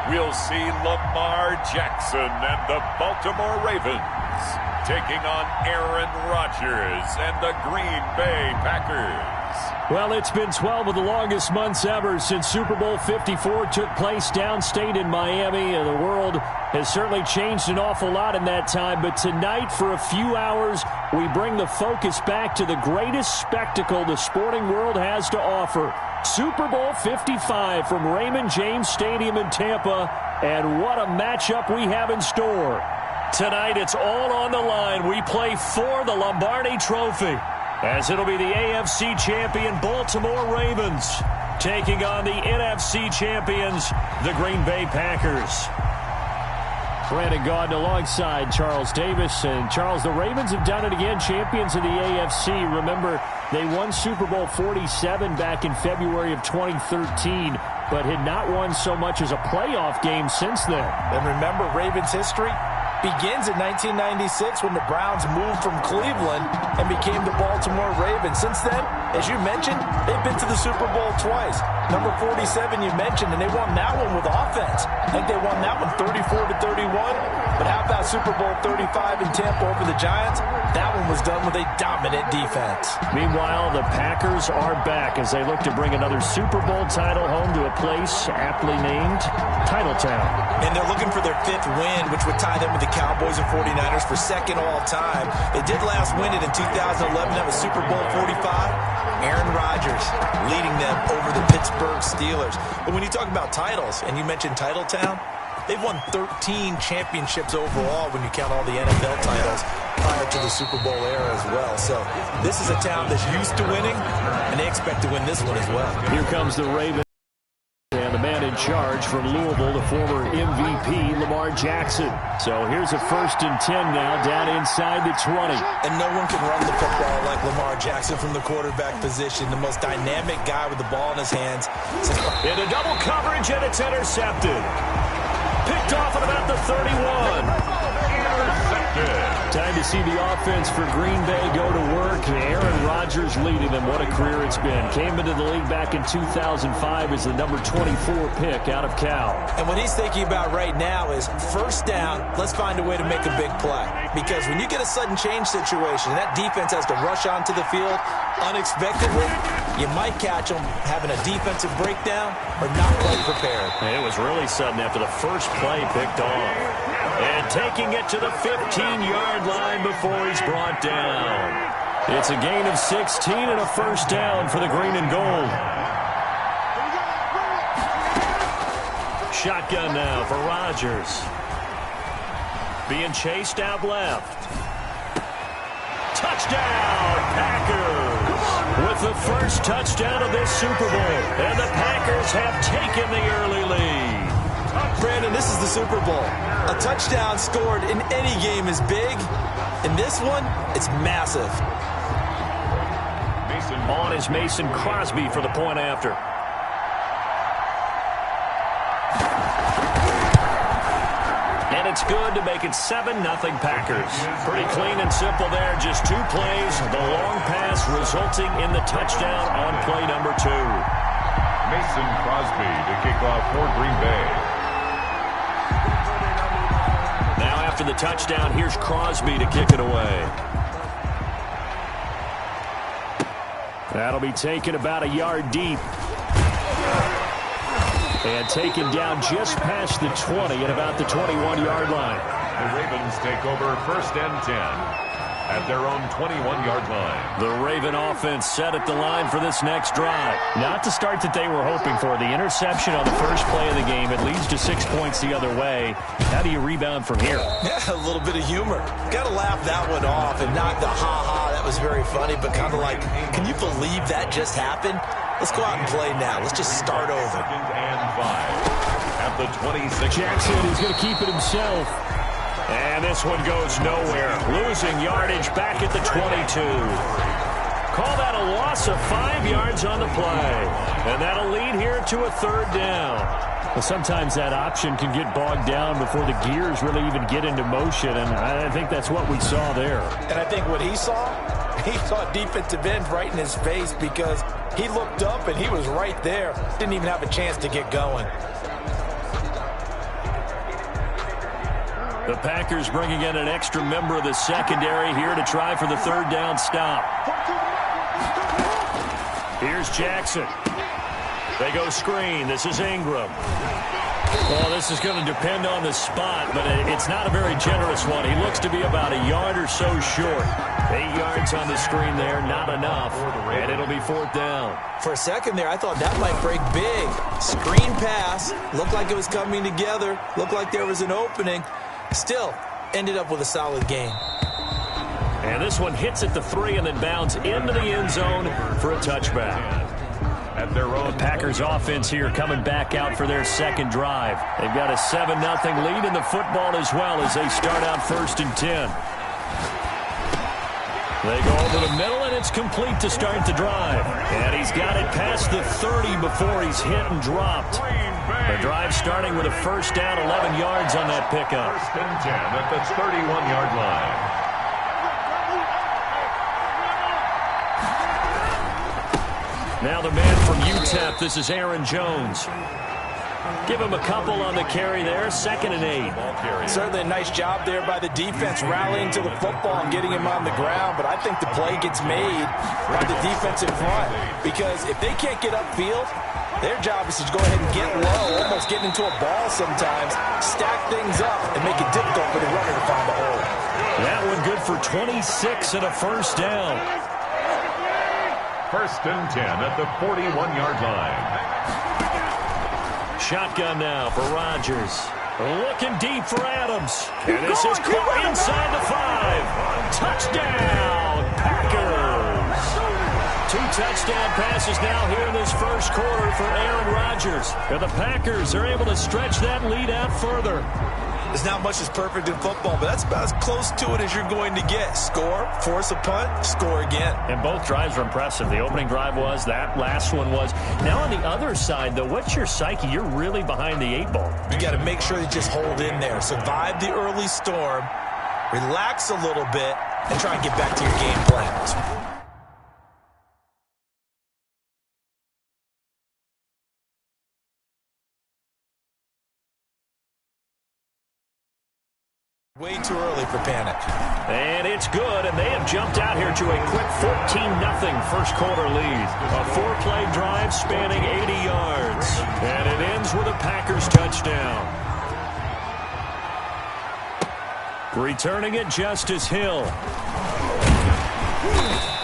we'll see Lamar Jackson and the Baltimore Ravens taking on Aaron Rodgers and the Green Bay Packers. Well, it's been 12 of the longest months ever since Super Bowl 54 took place downstate in Miami. The world has certainly changed an awful lot in that time, but tonight, for a few hours, we bring the focus back to the greatest spectacle the sporting world has to offer. Super Bowl 55 from Raymond James Stadium in Tampa, and what a matchup we have in store. Tonight, it's all on the line. We play for the Lombardi Trophy, as it'll be the AFC champion Baltimore Ravens taking on the NFC champions, the Green Bay Packers. Brandon Gaudin alongside Charles Davis. And Charles, the Ravens have done it again, champions of the AFC. Remember, they won Super Bowl 47 back in February of 2013, but had not won so much as a playoff game since then. And remember, Ravens history begins in 1996 when the Browns moved from Cleveland and became the Baltimore Ravens. Since then, as you mentioned, they've been to the Super Bowl twice. Number 47 you mentioned, and they won that one with offense. I think they won that one 34-31. But how about Super Bowl 35 in Tampa over the Giants? That one was done with a dominant defense. Meanwhile, the Packers are back as they look to bring another Super Bowl title home to a place aptly named Titletown. And they're looking for their 5th win, which would tie them with the Cowboys and 49ers for 2nd all time. They did last win it in 2011. That was Super Bowl 45. Aaron Rodgers leading them over the Pittsburgh Steelers. But when you talk about titles, and you mentioned Titletown, they've won 13 championships overall when you count all the NFL titles prior to the Super Bowl era as well. So this is a town that's used to winning, and they expect to win this one as well. Here comes the Ravens. And the man in charge from Louisville, the former MVP, Lamar Jackson. So here's a 1st and 10 now, down inside the 20. And no one can run the football like Lamar Jackson from the quarterback position. The most dynamic guy with the ball in his hands. Into double coverage, and it's intercepted. Picked off at about the 31. Time to see the offense for Green Bay go to work. Aaron Rodgers leading them. What a career it's been. Came into the league back in 2005 as the number 24 pick out of Cal. And what he's thinking about right now is 1st down, let's find a way to make a big play. Because when you get a sudden change situation, that defense has to rush onto the field unexpectedly, you might catch them having a defensive breakdown or not quite prepared. It was really sudden after the first play picked off. And taking it to the 15-yard line before he's brought down. It's a gain of 16 and a 1st down for the green and gold. Shotgun now for Rodgers. Being chased out left. Touchdown, Packers! With the first touchdown of this Super Bowl. And the Packers have taken the early lead. Brandon, this is the Super Bowl. A touchdown scored in any game is big. In this one, it's massive. On is Mason Crosby for the point after. And it's good to make it 7-0 Packers. Pretty clean and simple there. Just 2 plays. The long pass resulting in the touchdown on play number 2. Mason Crosby to kick off for Green Bay. After the touchdown, here's Crosby to kick it away. That'll be taken about a yard deep. And taken down just past the 20 at about the 21-yard line. The Ravens take over 1st and 10 at their own 21-yard line. The Raven offense set at the line for this next drive. Not the start that they were hoping for. The interception on the first play of the game. It leads to 6 points the other way. How do you rebound from here? Yeah, a little bit of humor. Got to laugh that one off and not the ha-ha. That was very funny, but kind of like, can you believe that just happened? Let's go out and play now. Let's just start over. 2nd and 5 at the 26. Jackson is going to keep it himself. And this one goes nowhere. Losing yardage back at the 22. Call that a loss of 5 yards on the play. And that'll lead here to a 3rd down. Well, sometimes that option can get bogged down before the gears really even get into motion. And I think that's what we saw there. And I think what he saw defensive end right in his face because he looked up and he was right there. Didn't even have a chance to get going. The Packers bringing in an extra member of the secondary here to try for the third down stop. Here's Jackson. They go screen. This is Ingram. Well, this is going to depend on the spot, but it's not a very generous one. He looks to be about a yard or so short. 8 yards on the screen there, not enough, and it'll be fourth down. For a second there, I thought that might break big. Screen pass, looked like it was coming together, looked like there was an opening. Still, ended up with a solid game. And this one hits at the 3 and then bounds into the end zone for a touchback. At their own the Packers offense here coming back out for their second drive. They've got a 7-0 lead in the football as well as they start out 1st and 10. They go over the middle, and it's complete to start the drive. And he's got it past the 30 before he's hit and dropped. The drive starting with a first down, 11 yards on that pickup. 1st and 10 at the 31-yard line. Now the man from UTEP, this is Aaron Jones. Give him a couple on the carry there, 2nd and 8. Certainly a nice job there by the defense rallying to the football and getting him on the ground, but I think the play gets made by the defense in front because if they can't get upfield, their job is to go ahead and get low, almost get into a ball sometimes, stack things up, and make it difficult for the runner to find a hole. That one good for 26 and a first down. 1st and 10 at the 41-yard line. Shotgun now for Rodgers. Looking deep for Adams. And this is caught inside the 5. Touchdown, Packers. 2 touchdown passes now here in this first quarter for Aaron Rodgers. And the Packers are able to stretch that lead out further. There's not much that's perfect in football, but that's about as close to it as you're going to get. Score, force a punt, score again. And both drives were impressive. The opening drive was, that last one was. Now on the other side, though, what's your psyche? You're really behind the 8 ball. You got to make sure you just hold in there. Survive the early storm, relax a little bit, and try and get back to your game plan. Way too early for panic. And it's good, and they have jumped out here to a quick 14-0 first quarter lead. A 4-play drive spanning 80 yards. And it ends with a Packers touchdown. Returning it, Justice Hill.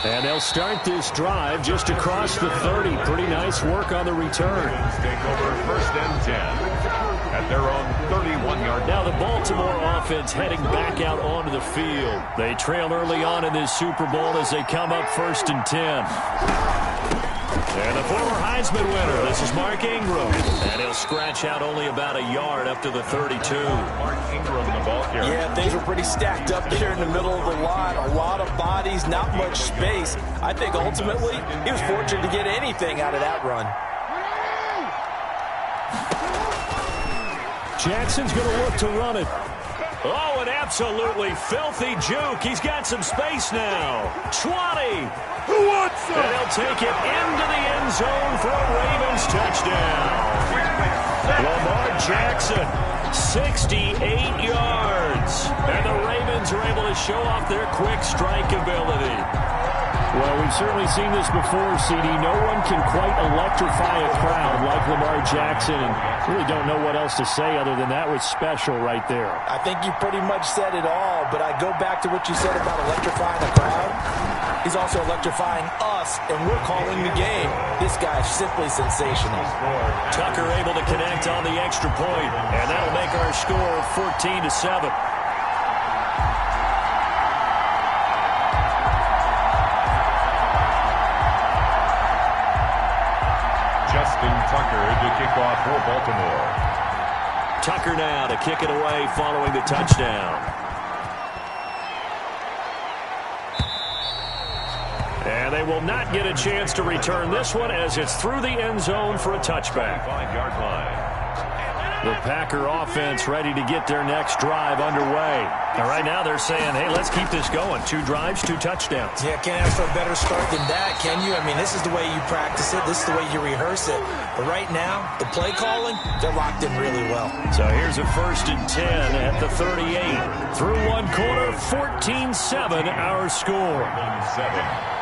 And they'll start this drive just across the 30. Pretty nice work on the return. Take over 1st and 10. At their own 31-yard line. Now the Baltimore offense heading back out onto the field. They trail early on in this Super Bowl as they come up 1st and 10. And the former Heisman winner, this is Mark Ingram. And he'll scratch out only about a yard up to the 32. Mark Ingram, the ball carrier. Yeah, things were pretty stacked up there in the middle of the line. A lot of bodies, not much space. I think ultimately he was fortunate to get anything out of that run. Jackson's going to look to run it. Oh, an absolutely filthy juke. He's got some space now. 20. Who wants it? And he'll take it into the end zone for a Ravens touchdown. Lamar Jackson, 68 yards. And the Ravens are able to show off their quick strike ability. Well, we've certainly seen this before, CD. No one can quite electrify a crowd like Lamar Jackson, and really don't know what else to say other than that was special right there. I think you pretty much said it all, but I go back to what you said about electrifying a crowd. He's also electrifying us, and we're calling the game. This guy's simply sensational. Tucker able to connect on the extra point, and that'll make our score 14-7. Tucker to kick off for Baltimore. Tucker now to kick it away following the touchdown. And they will not get a chance to return this one as it's through the end zone for a touchback. 5-yard line. The Packer offense ready to get their next drive underway. And right now they're saying, hey, let's keep this going. 2 drives, 2 touchdowns. Yeah, can't ask for a better start than that, can you? I mean, this is the way you practice it. This is the way you rehearse it. But right now, the play calling, they're locked in really well. So here's a 1st and 10 at the 38. Through 1 quarter, 14-7 our score. 7.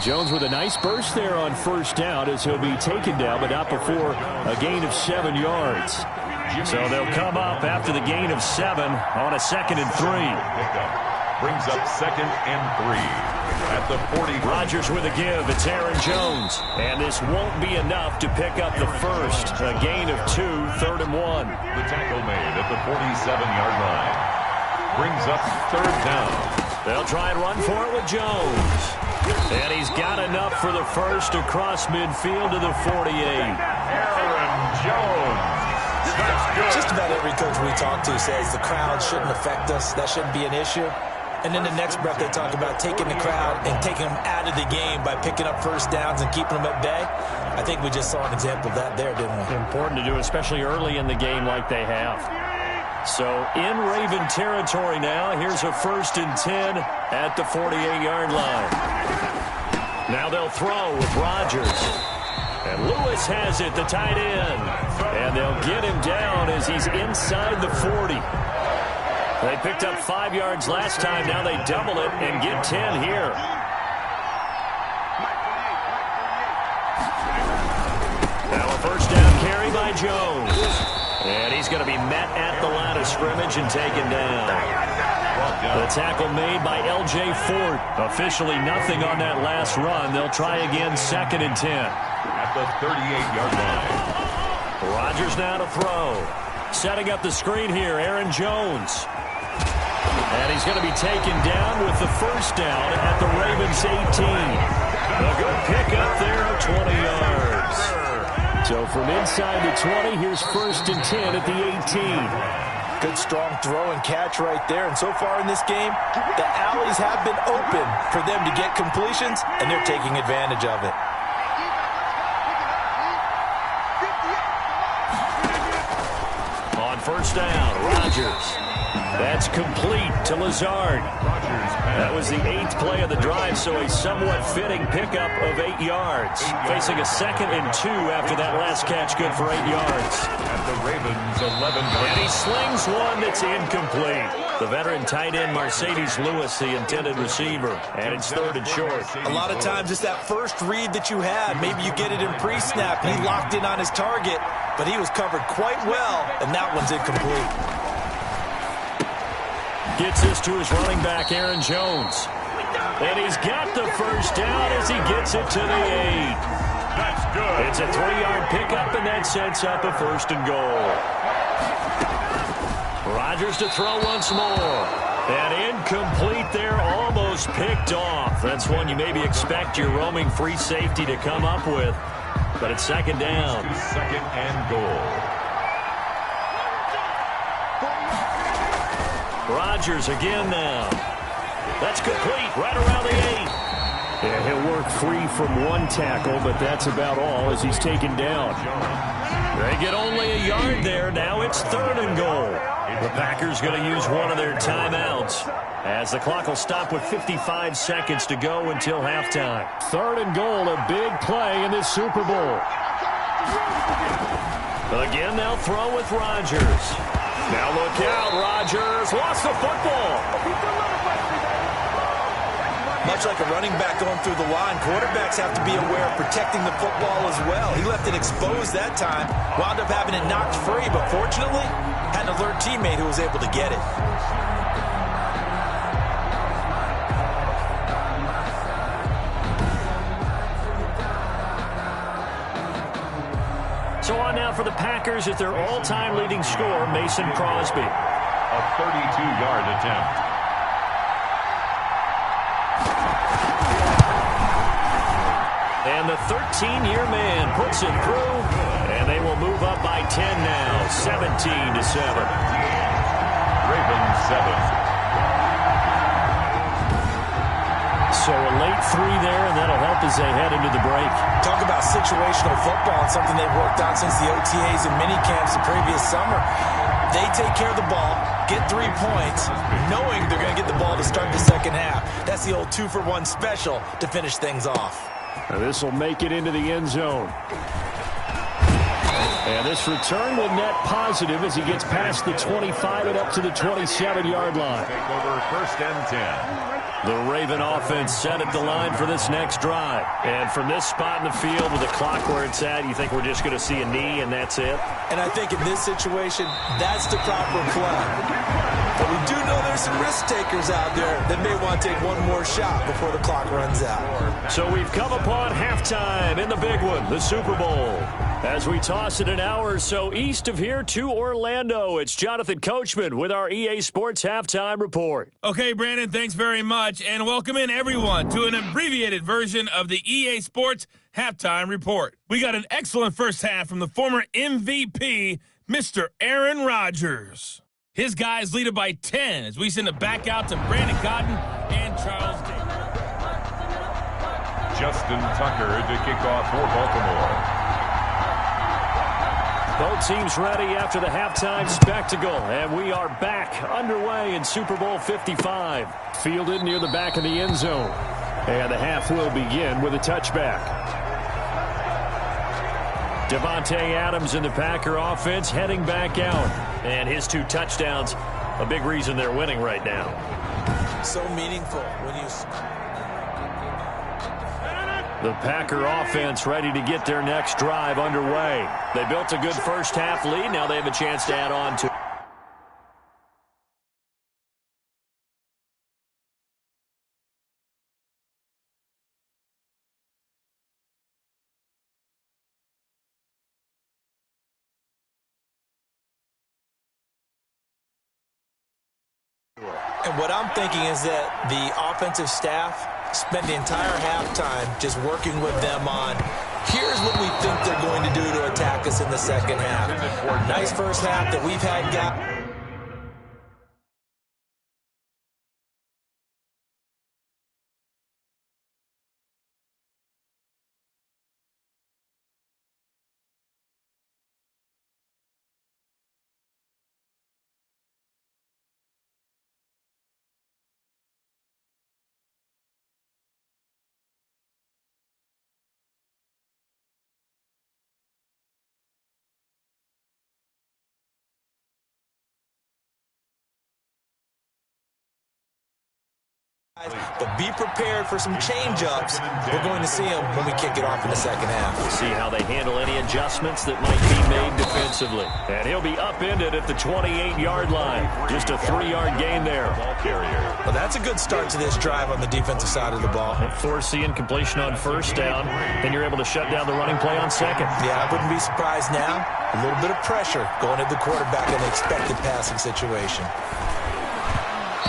Jones with a nice burst there on 1st down as he'll be taken down, but not before a gain of 7 yards. So they'll come up after the gain of 7 on a 2nd and 3. Brings up 2nd and 3 at the 40. Rodgers with a give. It's Aaron Jones. And this won't be enough to pick up the first. A gain of 2, 3rd and 1. The tackle made at the 47-yard line. Brings up 3rd down. They'll try and run for it with Jones. And he's got enough for the first across midfield to the 48. Aaron Jones. That's good. Just about every coach we talk to says the crowd shouldn't affect us. That shouldn't be an issue. And then the next breath they talk about taking the crowd and taking them out of the game by picking up 1st downs and keeping them at bay. I think we just saw an example of that there, didn't we? Important to do, especially early in the game like they have. So in Raven territory now, here's a 1st and 10 at the 48-yard line. Now they'll throw with Rodgers. And Lewis has it, the tight end. And they'll get him down as he's inside the 40. They picked up 5 yards last time. Now they double it and get 10 here. Now a 1st down carry by Jones. And he's going to be met at the line of scrimmage and taken down. The tackle made by L.J. Fort. Officially nothing on that last run. They'll try again 2nd and 10. At the 38-yard line. Rodgers now to throw. Setting up the screen here, Aaron Jones. And he's going to be taken down with the 1st down at the Ravens 18. A good pickup there of 20 yards. So from inside the 20, here's 1st and 10 at the 18. Good strong throw and catch right there. And so far in this game, the alleys have been open for them to get completions, and they're taking advantage of it. On 1st down, Rodgers. That's complete to Lazard. That was the 8th play of the drive, so a somewhat fitting pickup of 8 yards. Facing a 2nd and 2 after that last catch, good for 8 yards. At the Ravens 11. And he slings one that's incomplete. The veteran tight end Mercedes Lewis, the intended receiver, and it's 3rd and short. A lot of times it's that first read that you had. Maybe you get it in pre-snap, and he locked in on his target, but he was covered quite well, and that one's incomplete. Gets this to his running back, Aaron Jones. And he's got the 1st down as he gets it to the 8. That's good. It's a 3-yard pickup, and that sets up a 1st and goal. Rodgers to throw once more. And incomplete there, almost picked off. That's one you maybe expect your roaming free safety to come up with. But it's 2nd down. 2nd and goal. Rodgers again now. That's complete right around the 8. Yeah, he'll work free from 1 tackle, but that's about all as he's taken down. They get only a yard there. Now it's 3rd and goal. The Packers going to use one of their timeouts as the clock will stop with 55 seconds to go until halftime. 3rd and goal, a big play in this Super Bowl. Again, they'll throw with Rodgers. Now look out, Rodgers lost the football. Much like a running back going through the line, quarterbacks have to be aware of protecting the football as well. He left it exposed that time, wound up having it knocked free, but fortunately, had an alert teammate who was able to get it. So on now for the Packers at their all-time leading scorer, Mason Crosby. A 32-yard attempt. And the 13-year man puts it through, and they will move up by 10 now, 17-7. Ravens 7. So a late 3 there, and that'll help as they head into the break. Talk about situational football and something they've worked on since the OTAs and mini camps the previous summer. They take care of the ball, get 3 points, knowing they're going to get the ball to start the second half. That's the old 2-for-1 special to finish things off. Now this will make it into the end zone. And this return will net positive as he gets past the 25 and up to the 27-yard line. Take over 1st and 10. The Raven offense set at the line for this next drive. And from this spot in the field with the clock where it's at, you think we're just going to see a knee and that's it? And I think in this situation, that's the proper play. But we do know there's some risk takers out there that may want to take one more shot before the clock runs out. So we've come upon halftime in the big one, the Super Bowl. As we toss it an hour or so east of here to Orlando, it's Jonathan Coachman with our EA Sports Halftime Report. Okay, Brandon, thanks very much, and welcome in everyone to an abbreviated version of the EA Sports Halftime Report. We got an excellent first half from the former MVP, Mr. Aaron Rodgers. His guys lead it by 10 as we send it back out to Brandon Cotton and Charles Davis. Justin Tucker to kick off for Baltimore. Both teams ready after the halftime spectacle, and we are back underway in Super Bowl 55. Fielded near the back of the end zone. And the half will begin with a touchback. Devontae Adams in the Packer offense heading back out. And his 2 touchdowns, a big reason they're winning right now. So meaningful when you... The Packer offense ready to get their next drive underway. They built a good first half lead. Now they have a chance to add on to. And what I'm thinking is that the offensive staff spend the entire halftime just working with them on, here's what we think they're going to do to attack us in the second half. Nice first half that we've had, guys. But be prepared for some change-ups. We're going to see them when we kick it off in the second half. We'll see how they handle any adjustments that might be made defensively. And he'll be upended at the 28-yard line. Just a 3-yard gain there. Well, that's a good start to this drive on the defensive side of the ball. Force the incompletion on first down. Then you're able to shut down the running play on second. Yeah, I wouldn't be surprised now. A little bit of pressure going at the quarterback in an expected passing situation.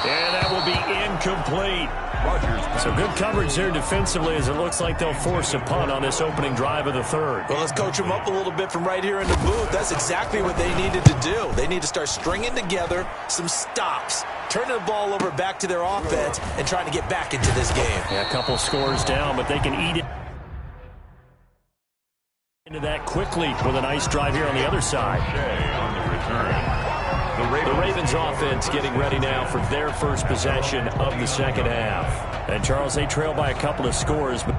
And that will be incomplete. So good coverage there defensively as it looks like they'll force a punt on this opening drive of the third. Well, let's coach them up a little bit from right here in the booth. That's exactly what they needed to do. They need to start stringing together some stops, turning the ball over back to their offense, and trying to get back into this game. Yeah, a couple scores down, but they can eat it into that quickly with a nice drive here on the other side. On the return. The Ravens offense getting ready now for their first possession of the second half. And Charles, they trail by a couple of scores, but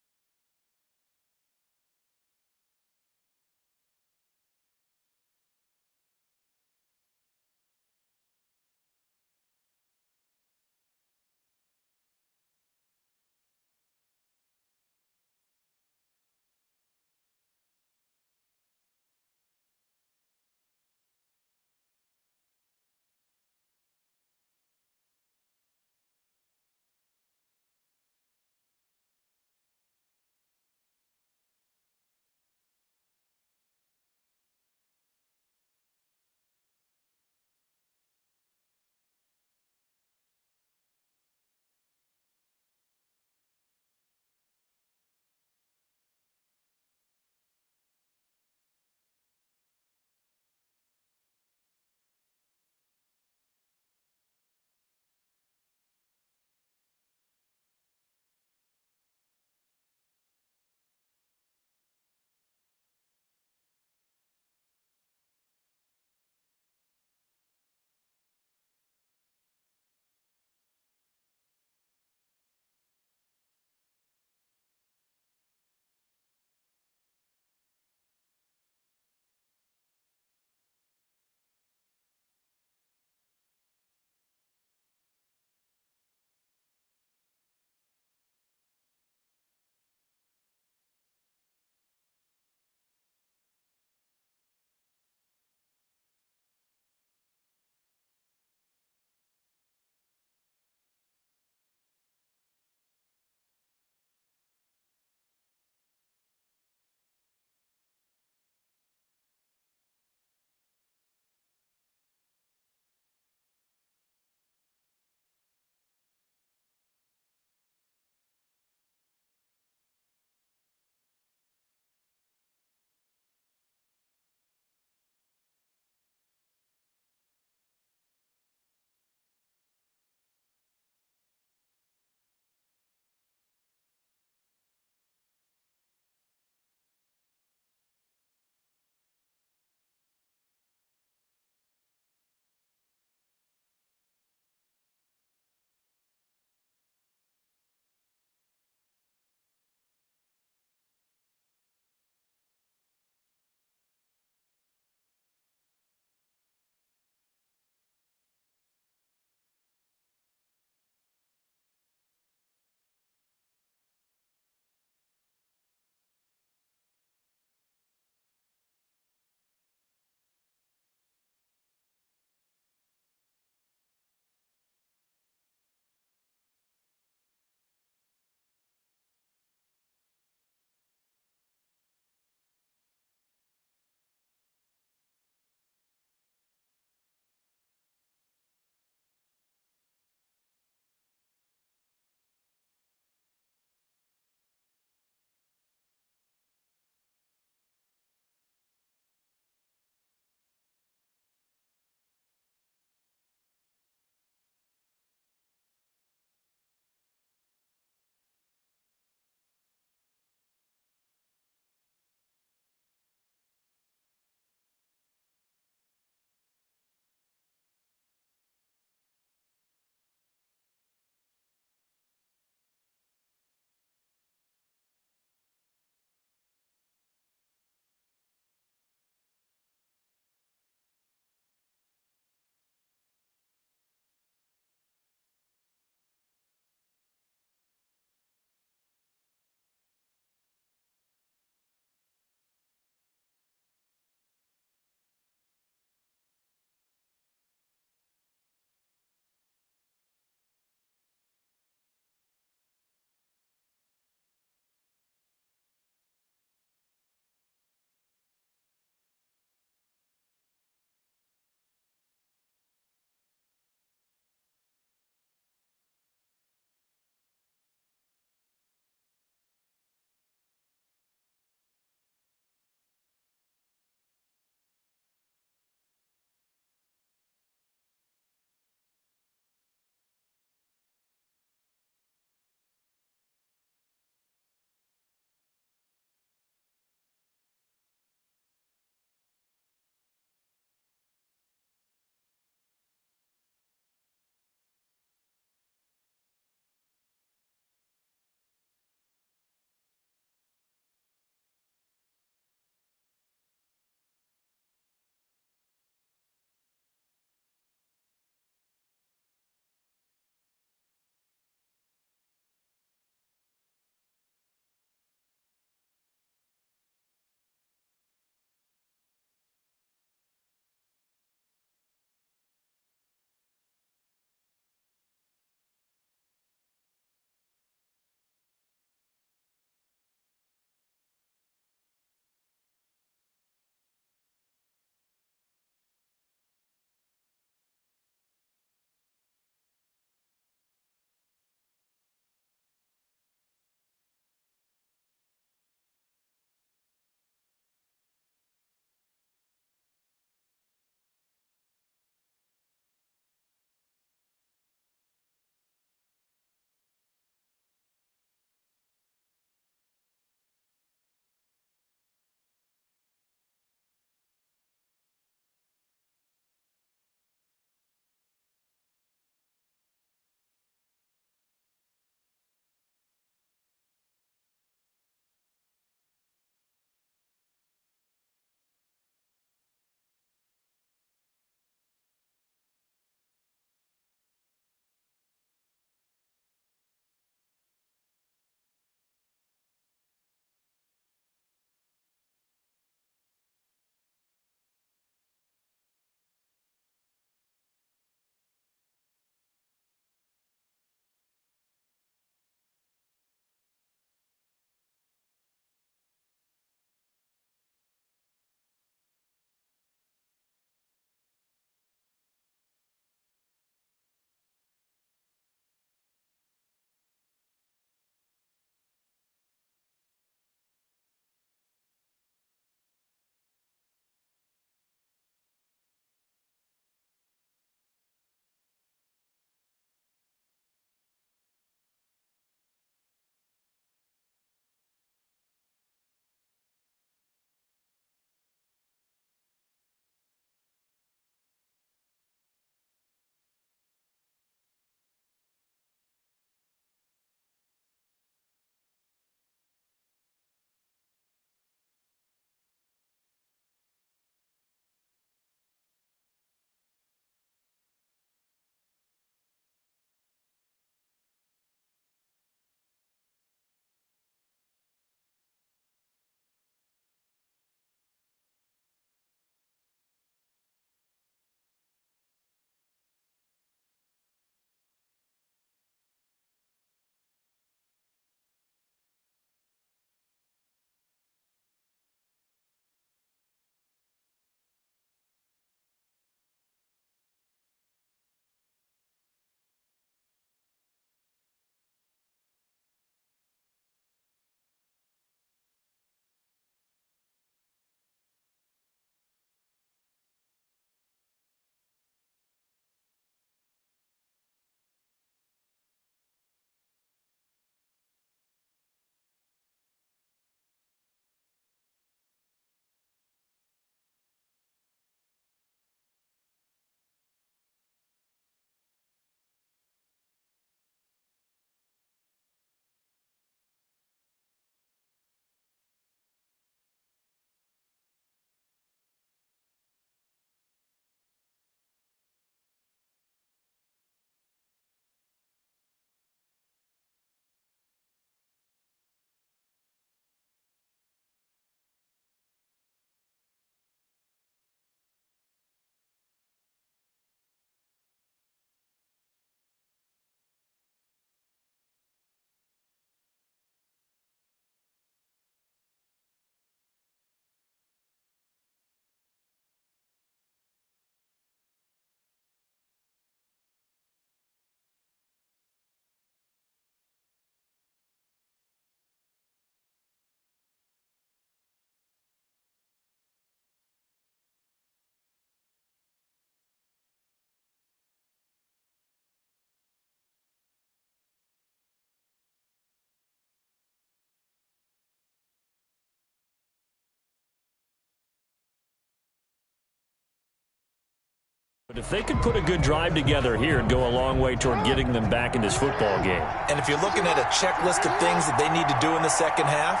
But if they could put a good drive together here and go a long way toward getting them back in this football game. And if you're looking at a checklist of things that they need to do in the second half,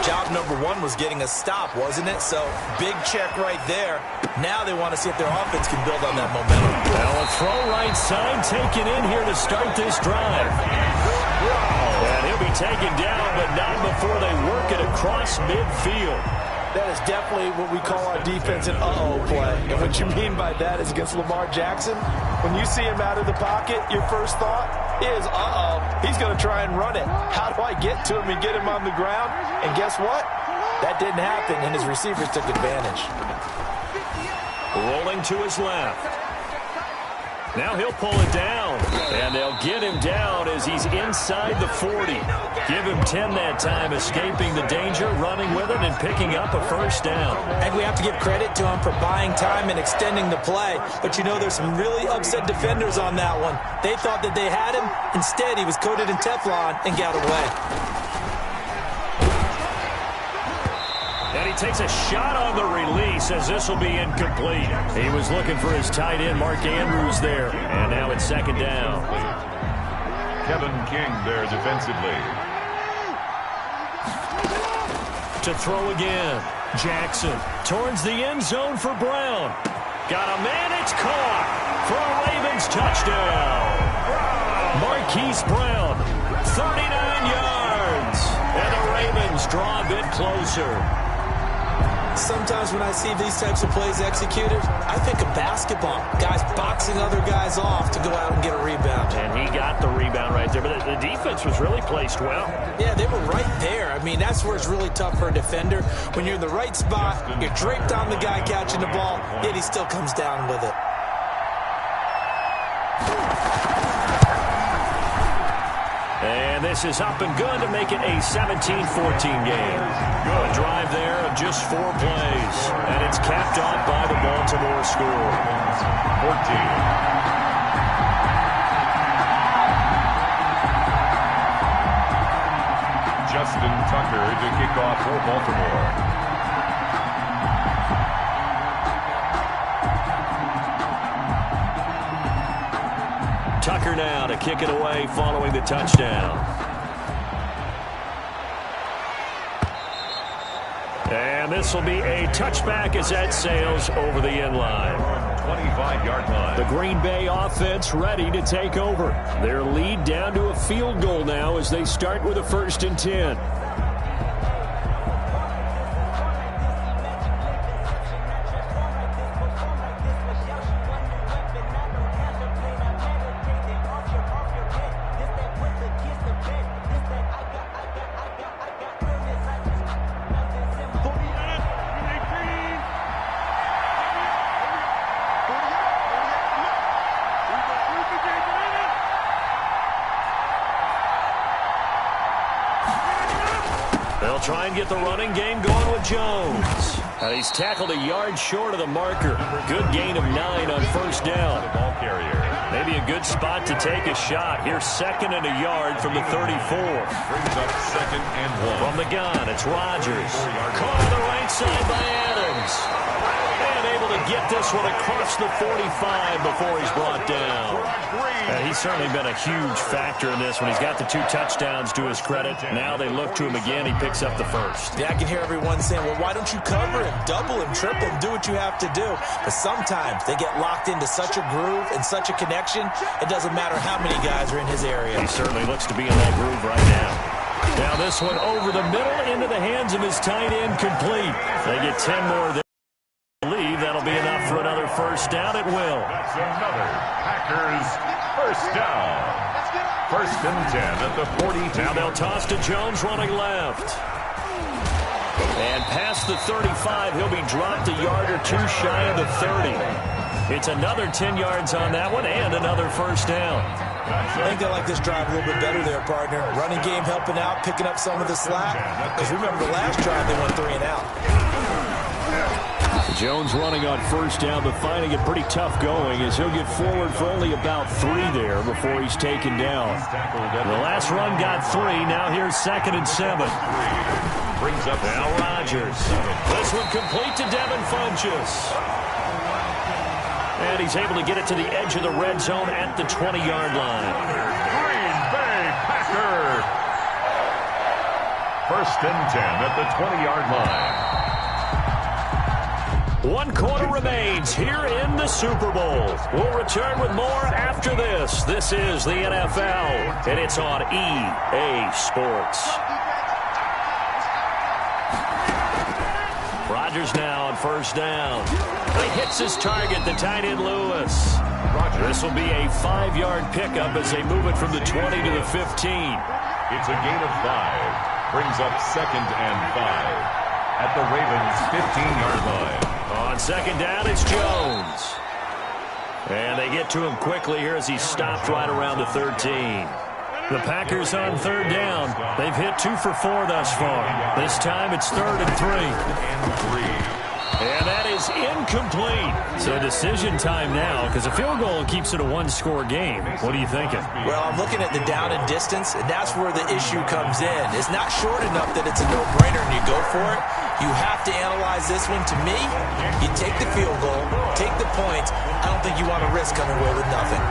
job number one was getting a stop, wasn't it? So big check right there. Now they want to see if their offense can build on that momentum. Well, a throw right side taken in here to start this drive. And he'll be taken down, but not before they work it across midfield. That is definitely what we call our defense an uh-oh play. And what you mean by that is against Lamar Jackson, when you see him out of the pocket, your first thought is, uh-oh, he's going to try and run it. How do I get to him and get him on the ground? And guess what? That didn't happen, and his receivers took advantage. Rolling to his left. Now he'll pull it down, and they'll get him down as he's inside the 40. Give him 10 that time, escaping the danger, running with it, and picking up a first down. And we have to give credit to him for buying time and extending the play. But you know, there's some really upset defenders on that one. They thought that they had him. Instead, he was coated in Teflon and got away. And he takes a shot on the release as this will be incomplete. He was looking for his tight end, Mark Andrews, there. And now it's second down. Kevin King there defensively. To throw again. Jackson towards the end zone for Brown. Got a man, it's caught for a Ravens touchdown. Marquise Brown, 39 yards. And the Ravens draw a bit closer. Sometimes when I see these types of plays executed, I think of basketball. Guys boxing other guys off to go out and get a rebound. And he got the rebound right there, but the defense was really placed well. Yeah, they were right there. I mean, that's where it's really tough for a defender. When you're in the right spot, you're draped on the guy catching the ball, yet he still comes down with it. And this is up and good to make it a 17-14 game. A drive there of just 4 plays. And it's capped off by the Baltimore score. 14. Justin Tucker to kick off for Baltimore. Tucker now to kick it away following the touchdown. And this will be a touchback as that sails over the end line. 25-yard line. The Green Bay offense ready to take over. Their lead down to a field goal now as they start with a 1st and 10. They'll try and get the running game going with Jones. And he's tackled a yard short of the marker. Good gain of 9 on 1st down. The ball carrier. Maybe a good spot to take a shot. Here's 2nd and a yard from the 34. Brings up 2nd and 1. From the gun, it's Rodgers. Caught on the right side by Adams. And able to get this one across the 45 before he's brought down. He's certainly been a huge factor in this when he's got the 2 touchdowns to his credit. Now they look to him again. He picks up the 1st. Yeah, I can hear everyone saying, well, why don't you cover him, double him, triple him, do what you have to do. But sometimes they get locked into such a groove and such a connection, it doesn't matter how many guys are in his area. He certainly looks to be in that groove right now. Now this one over the middle into the hands of his tight end, complete. They get 10 more there. That'll be enough for another 1st down. It will. That's another Packers 1st down. 1st and 10 at the 42. Now they'll toss to Jones running left. And past the 35, he'll be dropped a yard or 2 shy of the 30. It's another 10 yards on that one and another 1st down. I think they like this drive a little bit better there, partner. Running game helping out, picking up some of the slack. Because remember the last drive, they went 3 and out. Jones running on 1st down, but finding it pretty tough going as he'll get forward for only about 3 there before he's taken down. The last run got 3. Now here's 2nd and 7. Brings up now Rodgers. This one complete to Devin Funchess. And he's able to get it to the edge of the red zone at the 20-yard line. Green Bay Packers. 1st and 10 at the 20-yard line. 1 quarter remains here in the Super Bowl. We'll return with more after this. This is the NFL, and it's on EA Sports. Rodgers now on 1st down. He hits his target, the tight end Lewis. This will be a 5-yard pickup as they move it from the 20 to the 15. It's a gain of 5. Brings up 2nd and 5 at the Ravens' 15-yard line. On 2nd down, it's Jones. And they get to him quickly here as he stopped right around the 13. The Packers on 3rd down. They've hit 2 for 4 thus far. This time it's 3rd and 3. And that is incomplete. So decision time now because a field goal keeps it a 1-score game. What are you thinking? Well, I'm looking at the down and distance, and that's where the issue comes in. It's not short enough that it's a no-brainer and you go for it. You have to analyze this one. To me, you take the field goal, take the points. I don't think you want to risk coming away with nothing.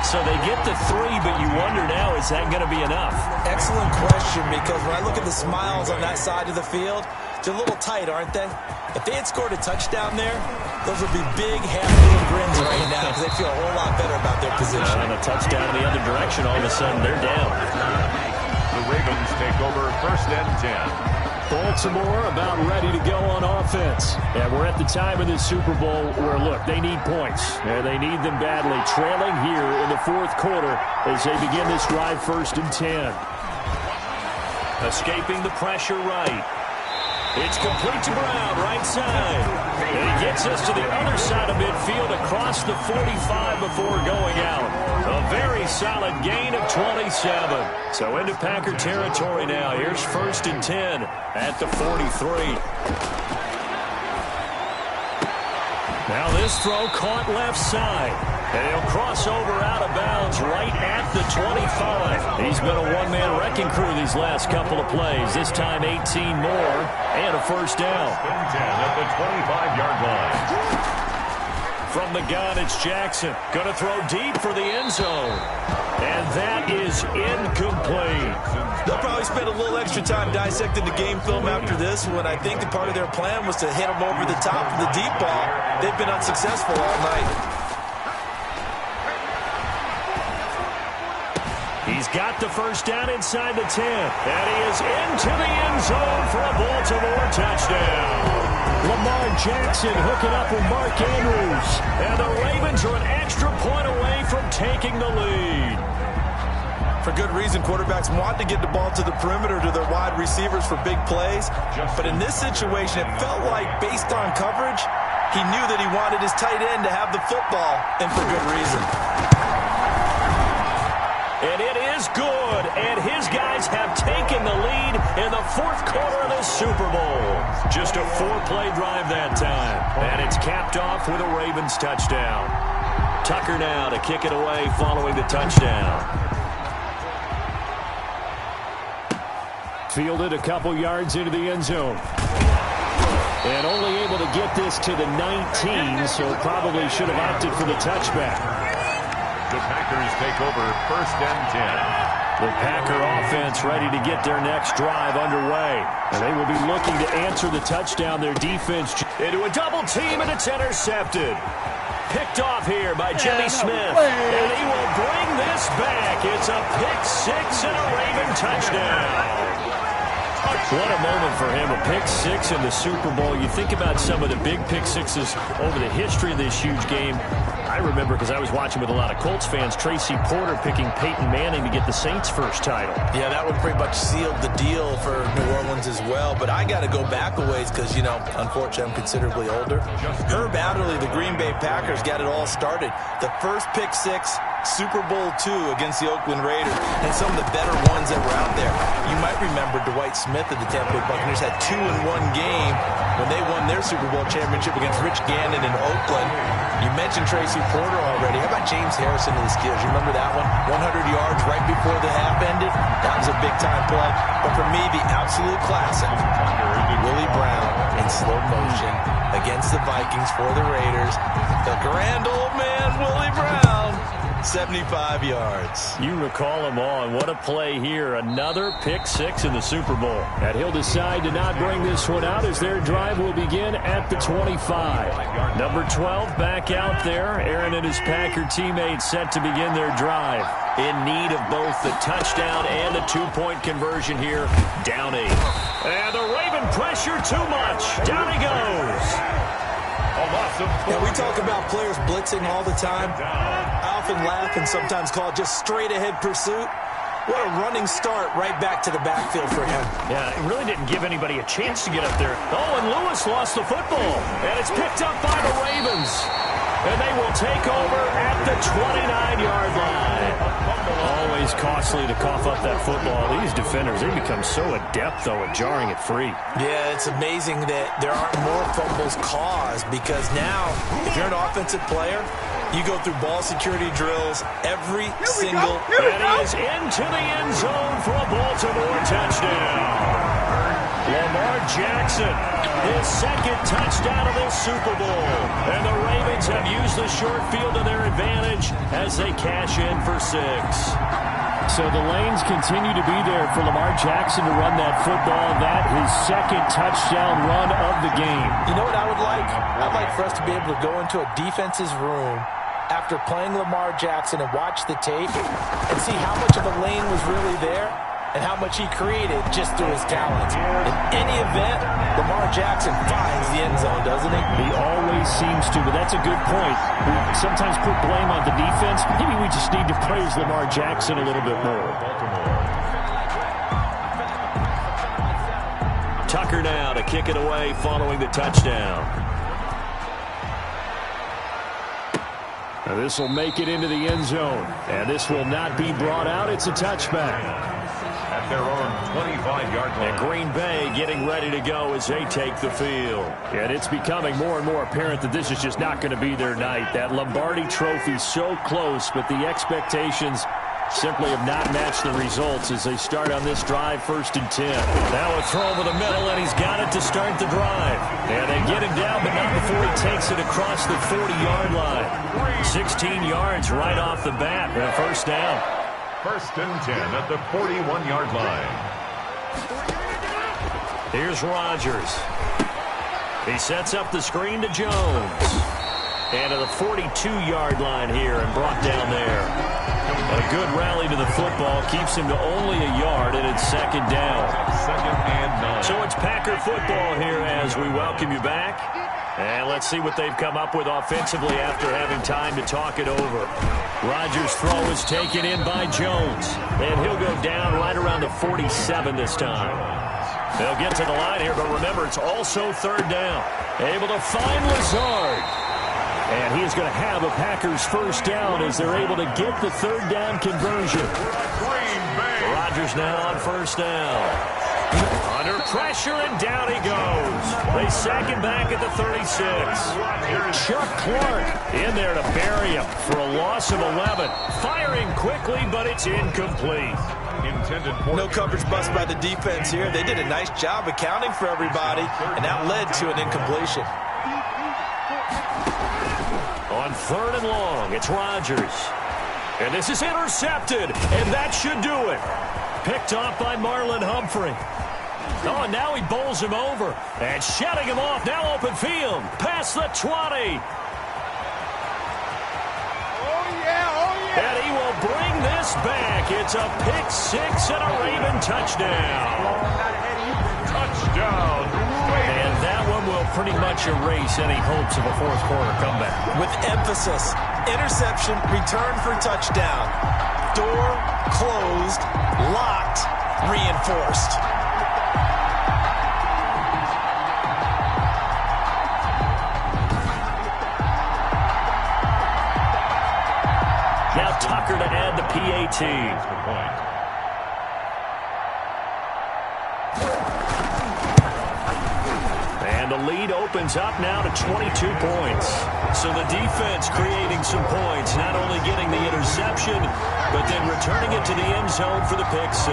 So they get the 3, but you wonder now, is that going to be enough? Excellent question, because when I look at the smiles on that side of the field, they're a little tight, aren't they? If they had scored a touchdown there, those would be big, half-moon grins right now because they feel a whole lot better about their position. And a touchdown in the other direction, all of a sudden they're down. The Ravens take over 1st and 10. Baltimore about ready to go on offense. And we're at the time of this Super Bowl where, look, they need points. And they need them badly. Trailing here in the 4th quarter as they begin this drive 1st and 10. Escaping the pressure right. It's complete to Brown, right side. And he gets us to the other side of midfield across the 45 before going out. A very solid gain of 27. So into Packer territory now. Here's 1st and 10 at the 43. Now this throw caught left side. And he'll cross over out of bounds right at the 25. He's been a one-man wrecking crew these last couple of plays. This time 18 more and a 1st down. 10 at the 25-yard line. From the gun, it's Jackson. Going to throw deep for the end zone. And that is incomplete. They'll probably spend a little extra time dissecting the game film after this one. I think that part of their plan was to hit them over the top of the deep ball. They've been unsuccessful all night. He's got the 1st down inside the 10. And he is into the end zone for a Baltimore touchdown. Lamar Jackson hooking up with Mark Andrews. And the Ravens are an extra point away from taking the lead. For good reason, quarterbacks want to get the ball to the perimeter to their wide receivers for big plays. But in this situation, it felt like, based on coverage, he knew that he wanted his tight end to have the football, and for good reason. And it is good, and his guys have taken the lead in the 4th quarter of the Super Bowl. Just a 4-play drive that time, and it's capped off with a Ravens touchdown. Tucker now to kick it away following the touchdown. Fielded a couple yards into the end zone. And only able to get this to the 19, so probably should have opted for the touchback. The Packers take over 1st and 10. The Packer offense ready to get their next drive underway. And they will be looking to answer the touchdown. Their defense into a double team, and it's intercepted. Picked off here by Jimmy Smith. And he will bring this back. It's a pick-6 and a Raven touchdown. What a moment for him, a pick-6 in the Super Bowl. You think about some of the big pick-6s over the history of this huge game. I remember, because I was watching with a lot of Colts fans, Tracy Porter picking Peyton Manning to get the Saints' first title. Yeah, that one pretty much sealed the deal for New Orleans as well. But I got to go back a ways because, you know, unfortunately I'm considerably older. Herb Adderley, the Green Bay Packers, got it all started. The first pick-6, Super Bowl II against the Oakland Raiders, and some of the better ones that were out there. You might remember Dwight Smith of the Tampa Bay Buccaneers had 2 in one game when they won their Super Bowl championship against Rich Gannon in Oakland. You mentioned Tracy Porter already. How about James Harrison of the Steelers? You remember that one? 100 yards right before the half ended. That was a big-time play. But for me, the absolute classic, Willie Brown in slow motion against the Vikings for the Raiders. The grand old man, Willie Brown, 75 yards. You recall them all, and what a play here. Another pick six in the Super Bowl. And he'll decide to not bring this one out as their drive will begin at the 25. Number 12 back out there. Aaron and his Packer teammates set to begin their drive. In need of both the touchdown and the two-point conversion here. Down 8. And the Raven pressure too much. Down he goes. And we talk about players blitzing all the time. I often laugh and sometimes call it just straight-ahead pursuit. What a running start right back to the backfield for him. Yeah, it really didn't give anybody a chance to get up there. Oh, and Lewis lost the football. And it's picked up by the Ravens. And they will take over at the 29-yard line. Always costly to cough up that football. These defenders, they become so adept, though, at jarring it free. Yeah, it's amazing that there aren't more fumbles caused because now, if you're an offensive player, you go through ball security drills every single. And he is into the end zone for a Baltimore touchdown. Lamar Jackson, his second touchdown of this Super Bowl. And the Ravens have used the short field to their advantage as they cash in for 6. So the lanes continue to be there for Lamar Jackson to run that football. That his second touchdown run of the game. You know what I would like? I'd like for us to be able to go into a defense's room after playing Lamar Jackson and watch the tape and see how much of a lane was really there and how much he created just through his talents. In any event, Lamar Jackson finds the end zone, doesn't he? He always seems to, but that's a good point. We sometimes put blame on the defense. Maybe we just need to praise Lamar Jackson a little bit more. Tucker now to kick it away following the touchdown. Now this will make it into the end zone. And this will not be brought out. It's a touchback. At their own 25-yard line. And Green Bay getting ready to go as they take the field. And it's becoming more and more apparent that this is just not going to be their night. That Lombardi trophy so close, but the expectations simply have not matched the results as they start on this drive, 1st and 10. Now a throw over the middle, and he's got it to start the drive. And they get him down, but not before he takes it across the 40-yard line. 16 yards right off the bat, and a first down. 1st and 10 at the 41-yard line. Here's Rodgers. He sets up the screen to Jones. And to the 42-yard line here and brought down there. A good rally to the football keeps him to only a yard, and it's 2nd down. 2nd and 9. So it's Packer football here as we welcome you back. And let's see what they've come up with offensively after having time to talk it over. Rodgers' throw is taken in by Jones. And he'll go down right around the 47 this time. They'll get to the line here, but remember, it's also 3rd down. Able to find Lazard. And he is going to have a Packers first down as they're able to get the 3rd down conversion. Rodgers now on 1st down. Under pressure, and down he goes. They sack him back at the 36. Chuck Clark in there to bury him for a loss of 11. Firing quickly, but it's incomplete. No coverage bust by the defense here. They did a nice job accounting for everybody, and that led to an incompletion. On 3rd and long, it's Rodgers. And this is intercepted, and that should do it. Picked off by Marlon Humphrey. Oh, and now he bowls him over. And shutting him off, now open field. Past the 20. And he will bring this back. It's a pick 6 and a Raven touchdown. Touchdown. And that one will pretty much erase any hopes of a 4th quarter comeback. With emphasis, interception, return for touchdown. Door closed, locked, reinforced. Now Tucker to add the PAT. And the lead opens up now to 22 points. So the defense creating some points, not only getting the interception, but then returning it to the end zone for the pick 6.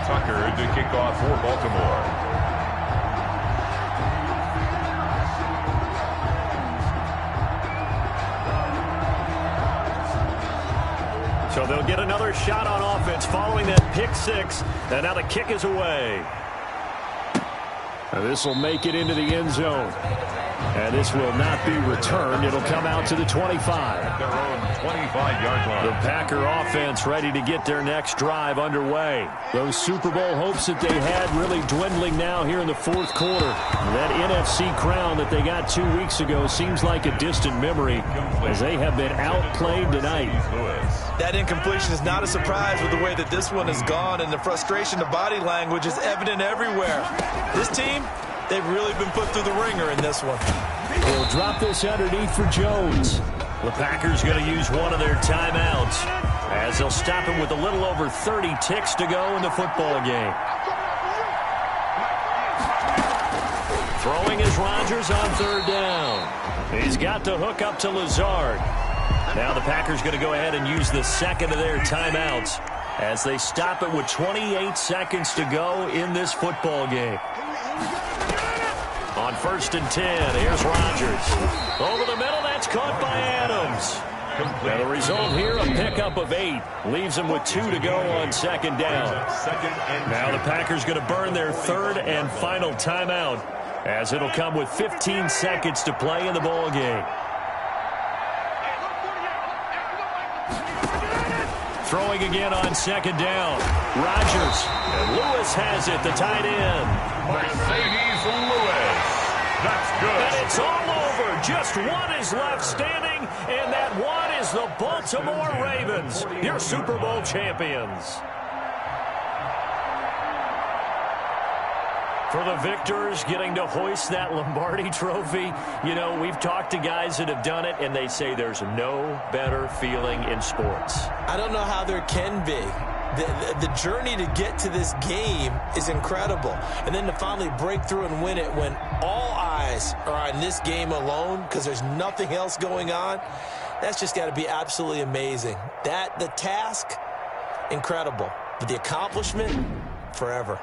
Tucker to kick off for Baltimore. So they'll get another shot on offense following that pick six. And now the kick is away. This will make it into the end zone. And this will not be returned. It'll come out to the 25. Their own 25-yard line. The Packer offense ready to get their next drive underway. Those Super Bowl hopes that they had really dwindling now here in the fourth quarter. That NFC crown that they got 2 weeks ago seems like a distant memory as they have been outplayed tonight. That incompletion is not a surprise with the way that this one has gone, and the frustration, the body language is evident everywhere. This team, they've really been put through the ringer in this one. They'll drop this underneath for Jones. The Packers going to use one of their timeouts as they'll stop him with a little over 30 ticks to go in the football game. Throwing is Rodgers on third down. He's got the hook up to Lazard. Now the Packers going to go ahead and use the second of their timeouts as they stop it with 28 seconds to go in this football game. On 1st and 10, here's Rodgers. Over the middle, that's caught by Adams. Now the result here, a pickup of 8. Leaves them with 2 to go on second down. Now the Packers going to burn their third and final timeout as it'll come with 15 seconds to play in the ball game. Throwing again on second down. Rodgers. And Lewis has it, the tight end. Mercedes Lewis. That's good. And it's all over. Just one is left standing, and that one is the Baltimore Ravens, your Super Bowl champions. For the victors, getting to hoist that Lombardi trophy, you know, we've talked to guys that have done it, and they say there's no better feeling in sports. I don't know how there can be. The journey to get to this game is incredible. And then to finally break through and win it when all eyes are on this game alone because there's nothing else going on, that's just got to be absolutely amazing. The task, incredible. But the accomplishment, forever.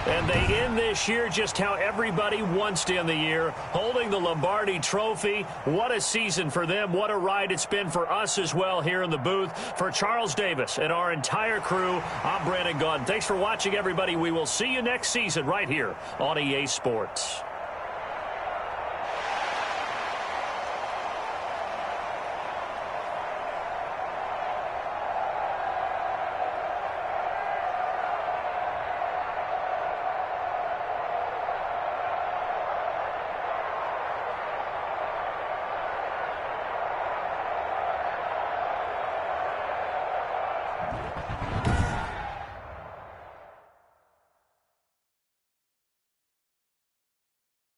And they end this year just how everybody wants to end the year, holding the Lombardi trophy. What a season for them. What a ride it's been for us as well here in the booth. For Charles Davis and our entire crew, I'm Brandon Gaudin. Thanks for watching, everybody. We will see you next season right here on EA Sports.